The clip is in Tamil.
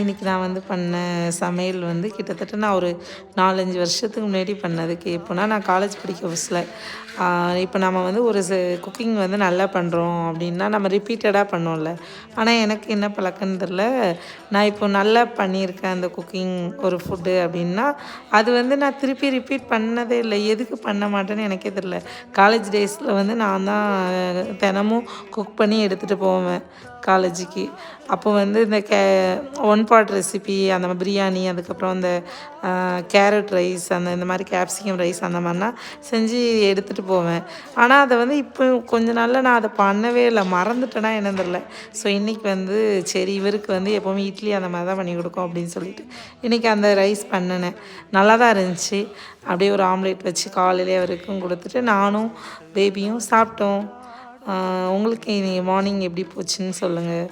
இன்னைக்கு நான் வந்து பண்ண சமையல் வந்து கிட்டத்தட்ட நான் ஒரு 4, 5 வருஷத்துக்கு முன்னாடி பண்ணதுக்கு. எப்போனா நான் காலேஜ் படிக்க புதுசுல. இப்போ நம்ம வந்து ஒரு குக்கிங் வந்து நல்லா பண்ணுறோம் அப்படின்னா நம்ம ரிப்பீட்டடாக பண்ணோம்ல. ஆனால் எனக்கு என்ன பழக்கம்னு தெரில. நான் இப்போ நல்லா பண்ணியிருக்கேன் அந்த குக்கிங் ஒரு ஃபுட்டு அப்படின்னா, அது வந்து நான் திருப்பி ரிப்பீட் பண்ணதே இல்லை. எதுக்கு பண்ண மாட்டேன்னு எனக்கே தெரில. காலேஜ் டேஸில் வந்து நான் தான் தினமும் குக் பண்ணி எடுத்துகிட்டு போவேன் காலேஜுக்கு. அப்போ வந்து இந்த ஒன் பாட் ரெசிபி அந்த மாதிரி பிரியாணி, அதுக்கப்புறம் அந்த கேரட் ரைஸ், இந்த மாதிரி கேப்சிகம் ரைஸ் அந்த மாதிரிலாம் செஞ்சு எடுத்துகிட்டு போவேன். ஆனால் அதை வந்து இப்போ கொஞ்ச நாளில் நான் அதை பண்ணவே இல்லை, மறந்துட்டேன்னா என்னன்னு தெரில. ஸோ இன்றைக்கி வந்து சரி இவருக்கு வந்து எப்போவுமே இட்லி அந்த மாதிரி தான் பண்ணி கொடுக்கும் அப்படின்னு சொல்லிட்டு இன்றைக்கி அந்த ரைஸ் பண்ணினேன். நல்லா தான் இருந்துச்சு. அப்படியே ஒரு ஆம்லேட் வச்சு காலையிலே அவருக்கும் கொடுத்துட்டு நானும் பேபியும் சாப்பிட்டோம். உங்களுக்கு மார்னிங் எப்படி போச்சுன்னு சொல்லுங்கள்.